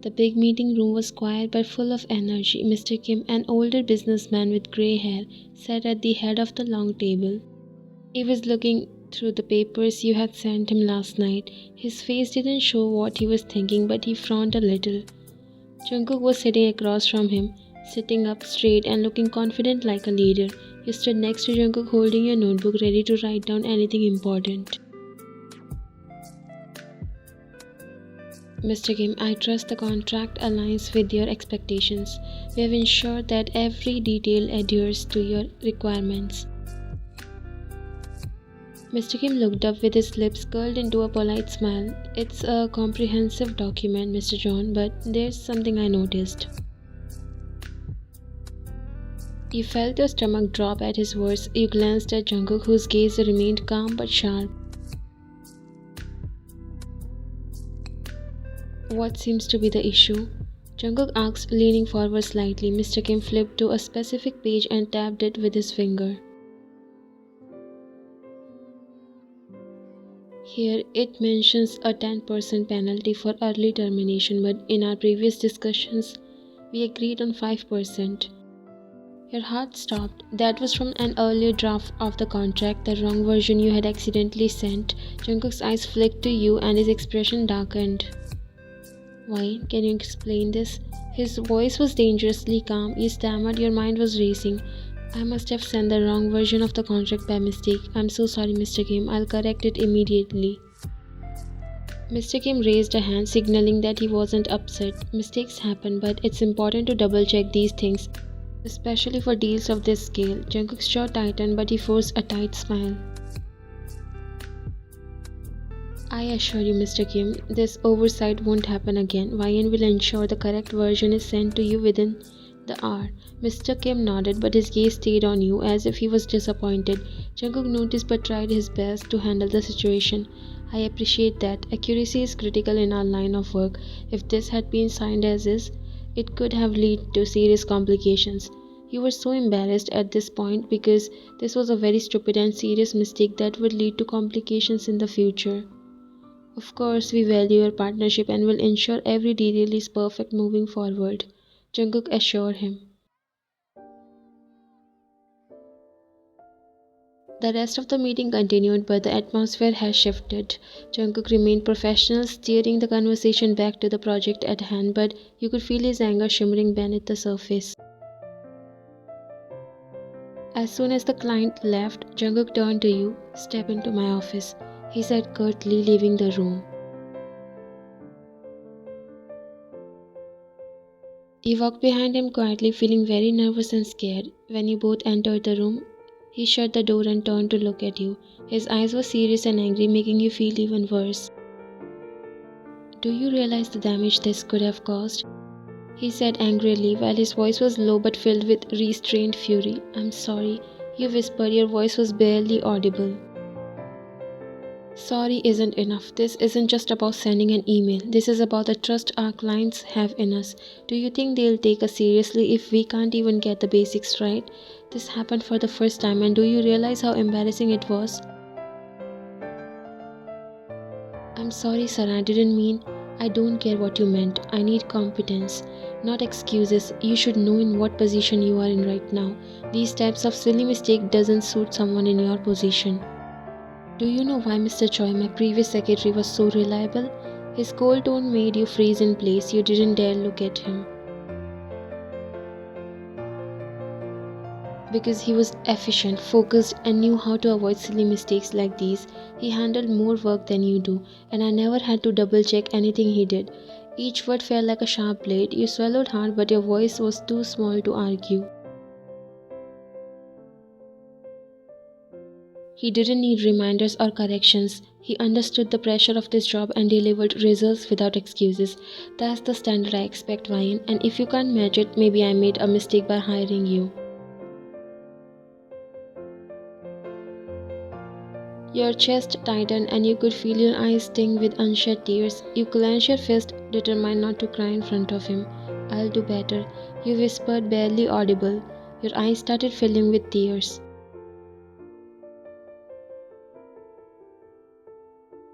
The big meeting room was quiet but full of energy. Mr. Kim, an older businessman with grey hair, sat at the head of the long table. He was looking through the papers you had sent him last night. His face didn't show what he was thinking, but he frowned a little. Jungkook was sitting across from him, sitting up straight and looking confident like a leader. You stood next to Jungkook holding your notebook ready to write down anything important. Mr. Kim, I trust the contract aligns with your expectations. We have ensured that every detail adheres to your requirements. Mr. Kim looked up with his lips curled into a polite smile. It's a comprehensive document, Mr. John, but there's something I noticed. You felt your stomach drop at his words. You glanced at Jungkook, whose gaze remained calm but sharp. What seems to be the issue? Jungkook asked, leaning forward slightly. Mr. Kim flipped to a specific page and tapped it with his finger. Here it mentions a 10% penalty for early termination, but in our previous discussions, we agreed on 5%. Your heart stopped. That was from an earlier draft of the contract, the wrong version you had accidentally sent. Jungkook's eyes flicked to you and his expression darkened. Why? Can you explain this? His voice was dangerously calm. You stammered, your mind was racing. I must have sent the wrong version of the contract by mistake. I'm so sorry, Mr. Kim. I'll correct it immediately. Mr. Kim raised a hand, signaling that he wasn't upset. Mistakes happen, but it's important to double-check these things, especially for deals of this scale. Jungkook's jaw tightened, but he forced a tight smile. I assure you, Mr. Kim, this oversight won't happen again. YN will ensure the correct version is sent to you within the hour. Mr. Kim nodded, but his gaze stayed on you as if he was disappointed. Jungkook noticed but tried his best to handle the situation. I appreciate that. Accuracy is critical in our line of work. If this had been signed as is, it could have led to serious complications. You were so embarrassed at this point because this was a very stupid and serious mistake that would lead to complications in the future. Of course, we value your partnership and will ensure every detail is perfect moving forward, Jungkook assured him. The rest of the meeting continued, but the atmosphere has shifted. Jungkook remained professional, steering the conversation back to the project at hand, but you could feel his anger shimmering beneath the surface. As soon as the client left, Jungkook turned to you. Step into my office, he said curtly, leaving the room. You walked behind him quietly, feeling very nervous and scared. When you both entered the room, he shut the door and turned to look at you. His eyes were serious and angry, making you feel even worse. Do you realize the damage this could have caused? He said angrily, while his voice was low but filled with restrained fury. I'm sorry, you whispered, your voice was barely audible. Sorry isn't enough. This isn't just about sending an email. This is about the trust our clients have in us. Do you think they'll take us seriously if we can't even get the basics right? This happened for the first time, and do you realize how embarrassing it was? I'm sorry, sir. I didn't mean. I don't care what you meant. I need competence, not excuses. You should know in what position you are in right now. These types of silly mistake doesn't suit someone in your position. Do you know why Mr. Choi, my previous secretary, was so reliable? His cold tone made you freeze in place. You didn't dare look at him. Because he was efficient, focused, and knew how to avoid silly mistakes like these. He handled more work than you do, and I never had to double check anything he did. Each word felt like a sharp blade. You swallowed hard, but your voice was too small to argue. He didn't need reminders or corrections. He understood the pressure of this job and delivered results without excuses. That's the standard I expect, Ryan, and if you can't match it, maybe I made a mistake by hiring you. Your chest tightened and you could feel your eyes sting with unshed tears. You clenched your fist, determined not to cry in front of him. I'll do better, you whispered, barely audible. Your eyes started filling with tears.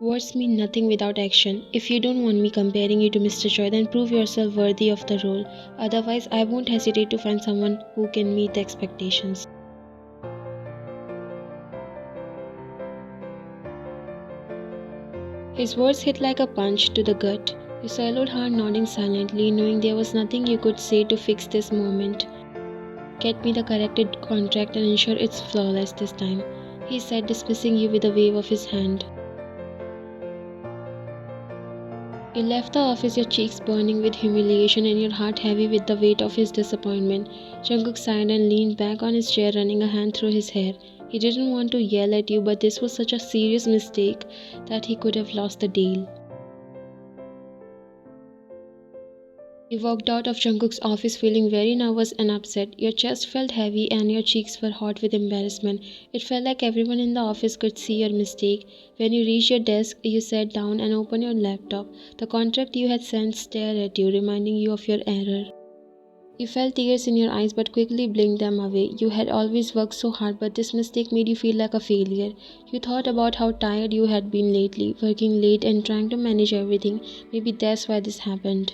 Words mean nothing without action. If you don't want me comparing you to Mr. Choi, then prove yourself worthy of the role. Otherwise, I won't hesitate to find someone who can meet the expectations. His words hit like a punch to the gut. You swallowed hard, nodding silently, knowing there was nothing you could say to fix this moment. Get me the corrected contract and ensure it's flawless this time, he said, dismissing you with a wave of his hand. You left the office, your cheeks burning with humiliation and your heart heavy with the weight of his disappointment. Jungkook sighed and leaned back on his chair, running a hand through his hair. He didn't want to yell at you, but this was such a serious mistake that he could have lost the deal. You walked out of Jungkook's office feeling very nervous and upset. Your chest felt heavy and your cheeks were hot with embarrassment. It felt like everyone in the office could see your mistake. When you reached your desk, you sat down and opened your laptop. The contract you had sent stared at you, reminding you of your error. You felt tears in your eyes but quickly blinked them away. You had always worked so hard, but this mistake made you feel like a failure. You thought about how tired you had been lately, working late and trying to manage everything. Maybe that's why this happened.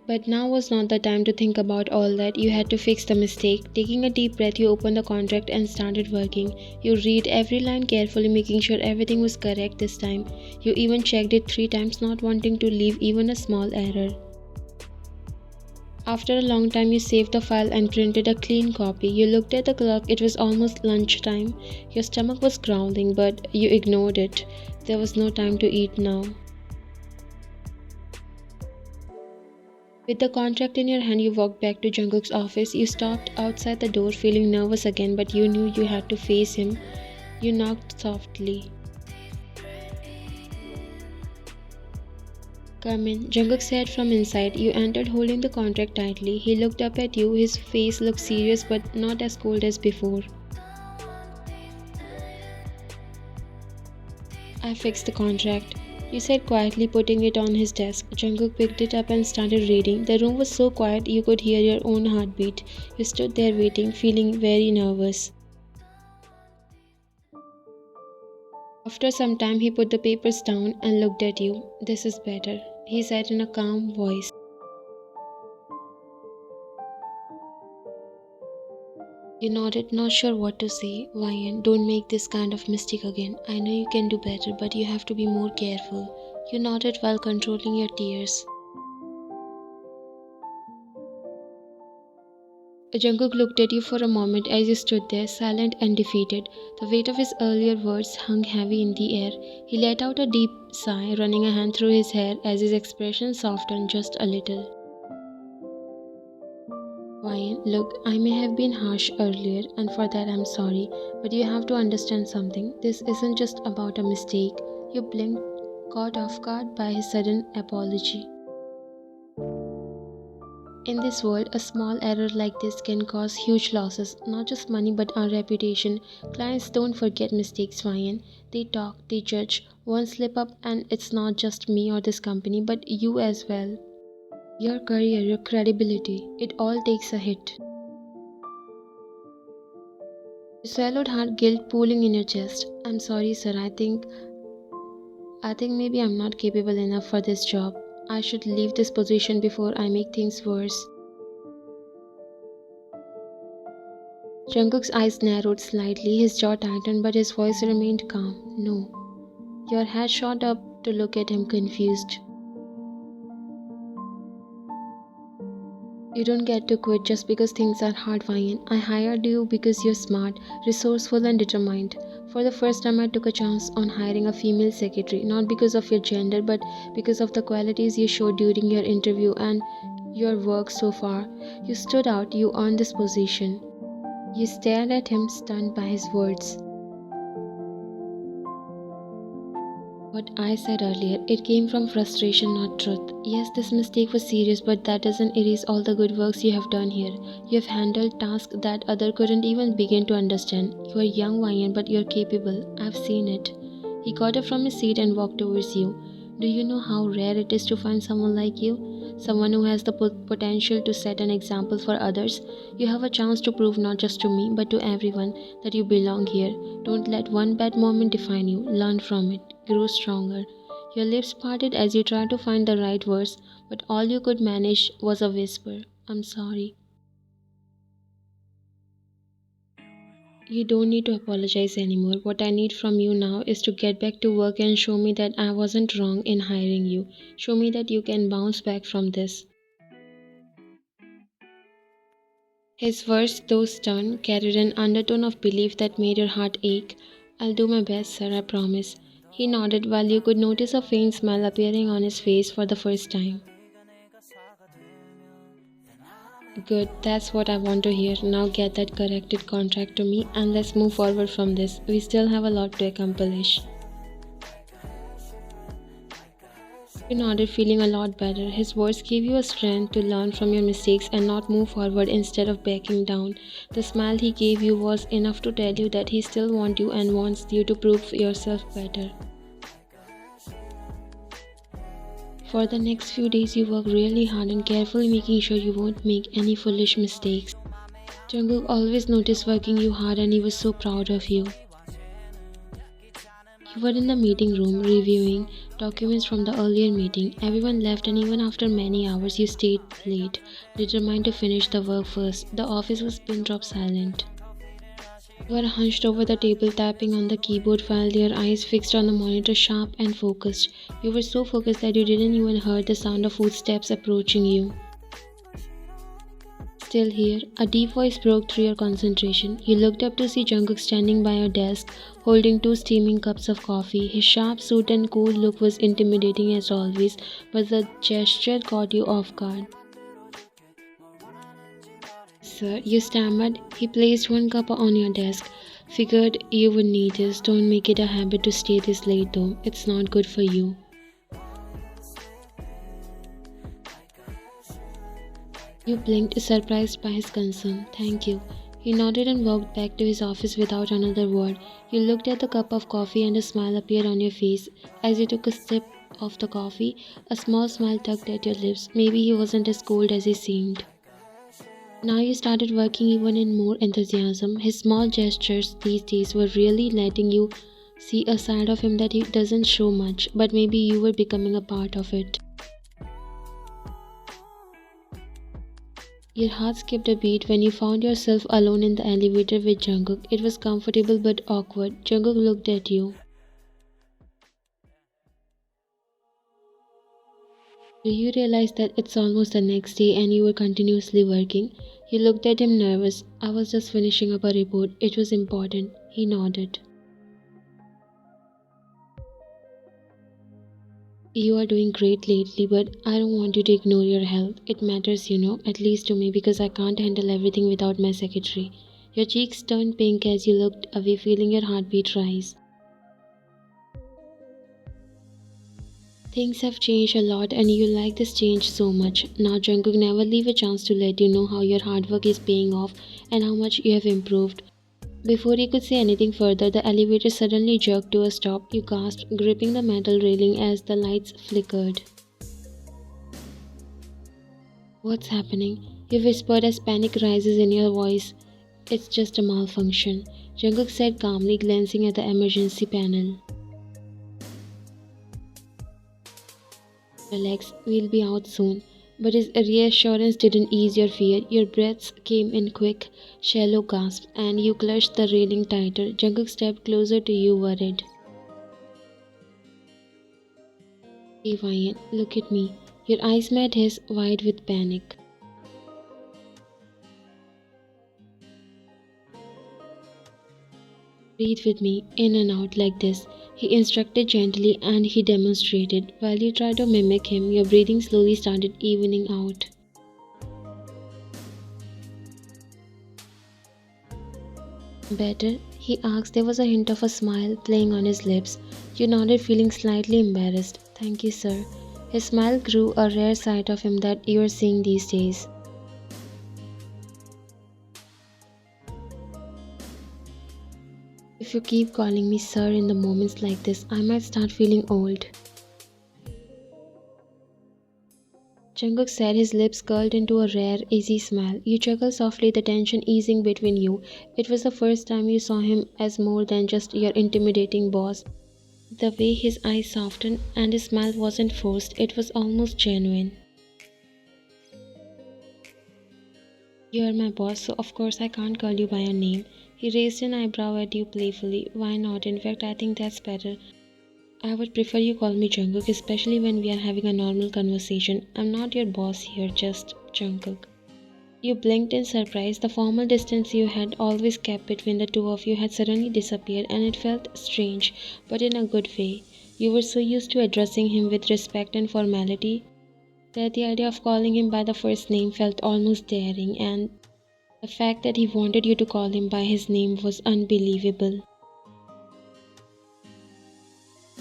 But now was not the time to think about all that. You had to fix the mistake. Taking a deep breath, you opened the contract and started working. You read every line carefully, making sure everything was correct this time. You even checked it 3 times, not wanting to leave even a small error. After a long time, you saved the file and printed a clean copy. You looked at the clock, it was almost lunchtime. Your stomach was growling, but you ignored it. There was no time to eat now. With the contract in your hand, you walked back to Jungkook's office. You stopped outside the door, feeling nervous again, but you knew you had to face him. You knocked softly. Come in, Jungkook said from inside. You entered holding the contract tightly. He looked up at you. His face looked serious but not as cold as before. I fixed the contract, you said quietly, putting it on his desk. Jungkook picked it up and started reading. The room was so quiet you could hear your own heartbeat. You stood there waiting, feeling very nervous. After some time, he put the papers down and looked at you. This is better, he said in a calm voice. You nodded, not sure what to say. Ryan, don't make this kind of mistake again. I know you can do better, but you have to be more careful. You nodded while controlling your tears. Jungkook looked at you for a moment as you stood there, silent and defeated. The weight of his earlier words hung heavy in the air. He let out a deep sigh, running a hand through his hair as his expression softened just a little. Ryan, look, I may have been harsh earlier, and for that I'm sorry, but you have to understand something. This isn't just about a mistake. You blinked, caught off guard by his sudden apology. In this world, a small error like this can cause huge losses, not just money but our reputation. Clients don't forget mistakes, Ryan. They talk, they judge. One slip up and it's not just me or this company, but you as well. Your career, your credibility, it all takes a hit. You swallowed hard, guilt pooling in your chest. I'm sorry, sir. I think maybe I'm not capable enough for this job. I should leave this position before I make things worse. Jungkook's eyes narrowed slightly, his jaw tightened, but his voice remained calm. No. Your head shot up to look at him, confused. You don't get to quit just because things are hard, Ryan. I hired you because you're smart, resourceful, and determined. For the first time, I took a chance on hiring a female secretary, not because of your gender, but because of the qualities you showed during your interview and your work so far. You stood out, you earned this position. You stared at him, stunned by his words. What I said earlier, it came from frustration, not truth. Yes, this mistake was serious, but that doesn't erase all the good works you have done here. You have handled tasks that others couldn't even begin to understand. You are young, Ryan, but you're capable. I've seen it. He got up from his seat and walked towards you. Do you know how rare it is to find someone like you? someone who has the potential to set an example for others. You have a chance to prove not just to me but to everyone that you belong here. Don't let one bad moment define you. Learn from it. Grow stronger. Your lips parted as you tried to find the right words, but all you could manage was a whisper. I'm sorry. You don't need to apologize anymore. What I need from you now is to get back to work and show me that I wasn't wrong in hiring you. Show me that you can bounce back from this. His words, though stern, carried an undertone of belief that made your heart ache. I'll do my best, sir, I promise. He nodded while you could notice a faint smile appearing on his face for the first time. Good, that's what I want to hear. Now get that corrected contract to me and let's move forward from this. We still have a lot to accomplish. You nodded, feeling a lot better. His words gave you a strength to learn from your mistakes and not move forward instead of backing down. The smile he gave you was enough to tell you that he still wants you and wants you to prove yourself better. For the next few days, you work really hard and carefully making sure you won't make any foolish mistakes. Jungkook always noticed working you hard and he was so proud of you. You were in the meeting room reviewing documents from the earlier meeting. Everyone left and even after many hours you stayed late, determined to finish the work first. The office was pin drop silent. You were hunched over the table tapping on the keyboard while your eyes fixed on the monitor, sharp and focused. You were so focused that you didn't even hear the sound of footsteps approaching you. Still here, a deep voice broke through your concentration. You looked up to see Jungkook standing by your desk, holding two steaming cups of coffee. His sharp suit and cool look was intimidating as always, but the gesture caught you off guard. Sir, you stammered. He placed one cup on your desk. Figured you would need this. Don't make it a habit to stay this late though. It's not good for you. You blinked, surprised by his concern. Thank you. He nodded and walked back to his office without another word. You looked at the cup of coffee and a smile appeared on your face. As you took a sip of the coffee, a small smile tugged at your lips. Maybe he wasn't as cold as he seemed. Now you started working even in more enthusiasm. His small gestures these days were really letting you see a side of him that he doesn't show much, but maybe you were becoming a part of it. Your heart skipped a beat when you found yourself alone in the elevator with Jungkook. It was comfortable but awkward. Jungkook looked at you. Do you realize that it's almost the next day and you were continuously working? You looked at him nervous. I was just finishing up a report. It was important. He nodded. You are doing great lately, but I don't want you to ignore your health. It matters, at least to me because I can't handle everything without my secretary. Your cheeks turned pink as you looked away, feeling your heartbeat rise. Things have changed a lot and you like this change so much. Now Jungkook never leave a chance to let you know how your hard work is paying off and how much you have improved. Before he could say anything further, the elevator suddenly jerked to a stop. You gasped, gripping the metal railing as the lights flickered. What's happening? You whispered as panic rises in your voice. It's just a malfunction, Jungkook said calmly, glancing at the emergency panel. Relax, we'll be out soon. But his reassurance didn't ease your fear. Your breaths came in quick, shallow gasps, and you clutched the railing tighter. Jungkook stepped closer to you, worried. Hey, Ryan, look at me. Your eyes met his, wide with panic. Breathe with me, in and out like this. He instructed gently and he demonstrated. While you tried to mimic him, your breathing slowly started evening out. Better? He asked. There was a hint of a smile playing on his lips. You nodded, feeling slightly embarrassed. Thank you, sir. His smile grew, a rare side of him that you are seeing these days. If you keep calling me sir in the moments like this, I might start feeling old. Jungkook said, his lips curled into a rare, easy smile. You chuckled softly, the tension easing between you. It was the first time you saw him as more than just your intimidating boss. The way his eyes softened and his smile wasn't forced, it was almost genuine. You are my boss, so of course I can't call you by your name. He raised an eyebrow at you playfully. Why not? In fact, I think that's better. I would prefer you call me Jungkook, especially when we are having a normal conversation. I'm not your boss here, just Jungkook. You blinked in surprise. The formal distance you had always kept between the two of you had suddenly disappeared, and it felt strange, but in a good way. You were so used to addressing him with respect and formality that the idea of calling him by the first name felt almost daring, and the fact that he wanted you to call him by his name was unbelievable.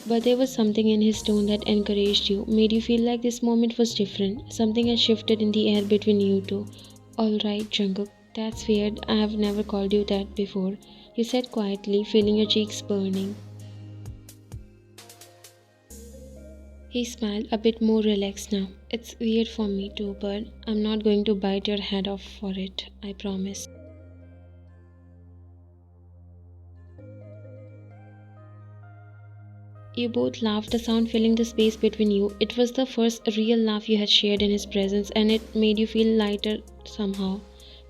But there was something in his tone that encouraged you, made you feel like this moment was different. Something had shifted in the air between you two. Alright, Jungkook, that's weird. I have never called you that before, you said quietly, feeling your cheeks burning. He smiled, a bit more relaxed now. It's weird for me too, but I'm not going to bite your head off for it, I promise. You both laughed, the sound filling the space between you. It was the first real laugh you had shared in his presence, and it made you feel lighter somehow.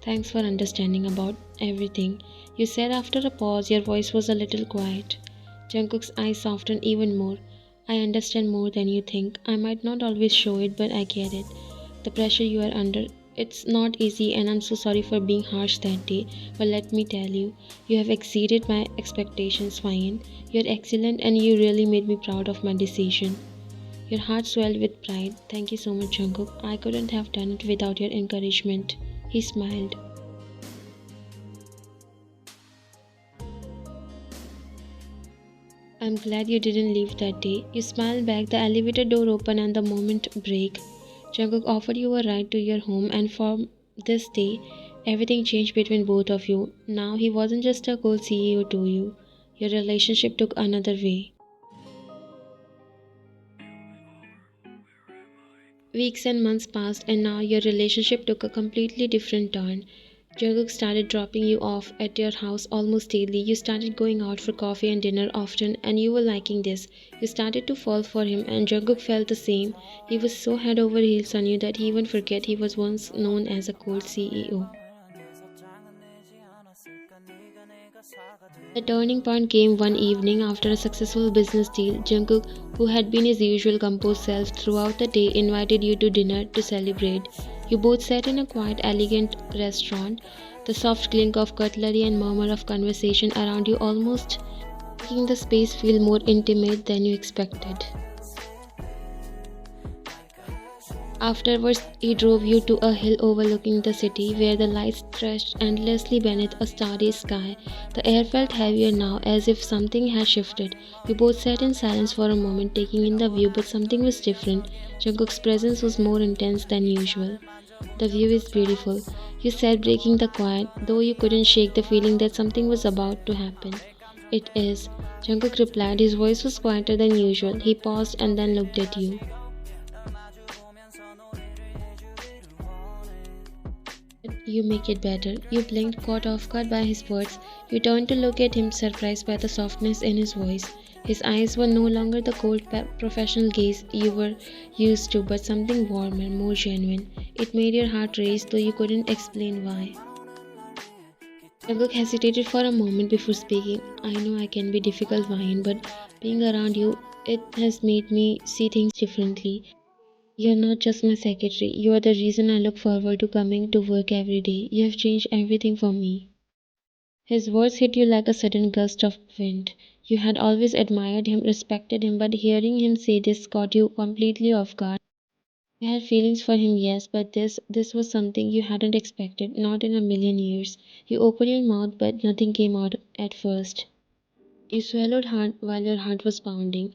Thanks for understanding about everything, you said after a pause. Your voice was a little quiet. Jungkook's eyes softened even more. I understand more than you think. I might not always show it, but I get it. The pressure you are under, it's not easy, and I'm so sorry for being harsh that day. But let me tell you, you have exceeded my expectations fine. You're excellent, and you really made me proud of my decision. Your heart swelled with pride. Thank you so much, Jungkook. I couldn't have done it without your encouragement. He smiled. I'm glad you didn't leave that day. You smiled back. The elevator door opened and the moment break. Jungkook offered you a ride to your home, and from this day, everything changed between both of you. Now he wasn't just a cool CEO to you. Your relationship took another way. Weeks and months passed, and now your relationship took a completely different turn. Jungkook started dropping you off at your house almost daily. You started going out for coffee and dinner often, and you were liking this. You started to fall for him, and Jungkook felt the same. He was so head over heels on you that he even forget he was once known as a cold CEO. The turning point came one evening after a successful business deal. Jungkook, who had been his usual composed self throughout the day, invited you to dinner to celebrate. You both sat in a quiet, elegant restaurant, the soft clink of cutlery and murmur of conversation around you almost making the space feel more intimate than you expected. Afterwards, he drove you to a hill overlooking the city where the lights stretched endlessly beneath a starry sky. The air felt heavier now, as if something had shifted. You both sat in silence for a moment, taking in the view, but something was different. Jungkook's presence was more intense than usual. The view is beautiful, you said, breaking the quiet, though you couldn't shake the feeling that something was about to happen. It is, Jungkook replied. His voice was quieter than usual. He paused and then looked at you. You make it better. You blinked, caught off guard by his words. You turned to look at him, surprised by the softness in his voice. His eyes were no longer the cold, professional gaze you were used to, but something warmer, more genuine. It made your heart race, though you couldn't explain why. Jungkook hesitated for a moment before speaking. I know I can be difficult, Ryan, but being around you, it has made me see things differently. You're not just my secretary, you are the reason I look forward to coming to work every day. You have changed everything for me. His words hit you like a sudden gust of wind. You had always admired him, respected him, but hearing him say this caught you completely off guard. You had feelings for him, yes, but this was something you hadn't expected, not in a million years. You opened your mouth, but nothing came out at first. You swallowed hard while your heart was pounding.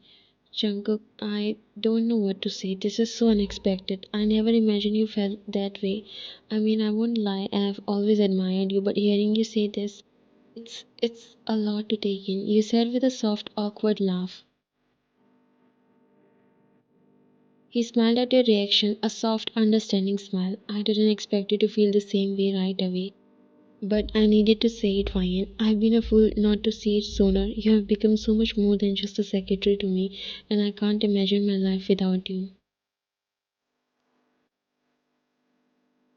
Jungkook, I don't know what to say. This is so unexpected. I never imagined you felt that way. I mean, I won't lie, I've always admired you, but hearing you say this, it's a lot to take in, you said with a soft, awkward laugh. He smiled at your reaction, a soft, understanding smile. I didn't expect you to feel the same way right away. But I needed to say it, Ryan. I've been a fool not to see it sooner. You have become so much more than just a secretary to me, and I can't imagine my life without you.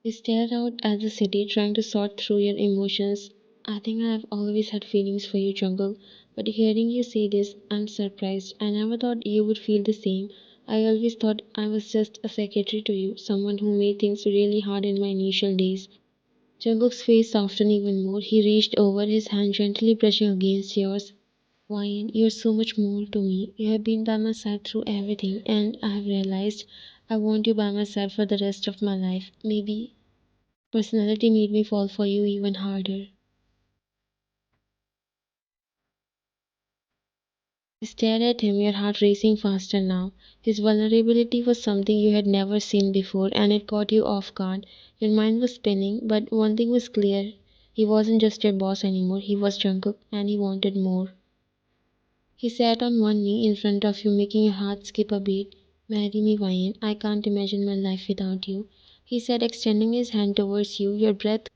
You stared out at the city, trying to sort through your emotions. I think I've always had feelings for you, Jungle, but hearing you say this, I'm surprised. I never thought you would feel the same. I always thought I was just a secretary to you, someone who made things really hard in my initial days. Jungkook's face softened even more. He reached over, his hand gently brushing against yours. Wine, you're so much more to me. You have been by my side through everything, and I have realized I want you by my side for the rest of my life. Maybe personality made me fall for you even harder. You stared at him, your heart racing faster now. His vulnerability was something you had never seen before, and it caught you off guard. Your mind was spinning, but one thing was clear. He wasn't just your boss anymore, he was Jungkook, and he wanted more. He sat on one knee in front of you, making your heart skip a beat. Marry me, Ryan. I can't imagine my life without you. He said, extending his hand towards you, your breath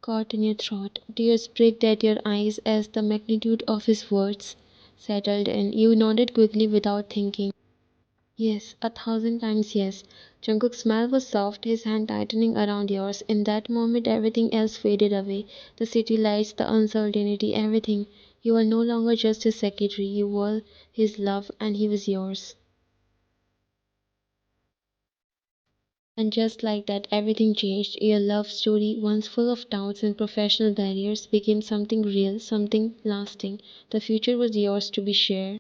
caught in your throat. Tears pricked at your eyes as the magnitude of his words settled in. You nodded quickly without thinking. Yes, 1,000 times yes. Jungkook's smile was soft, his hand tightening around yours. In that moment, everything else faded away. The city lights, the uncertainty, everything. You were no longer just his secretary, you were his love, and he was yours. And just like that, everything changed. Your love story, once full of doubts and professional barriers, became something real, something lasting. The future was yours to be shared.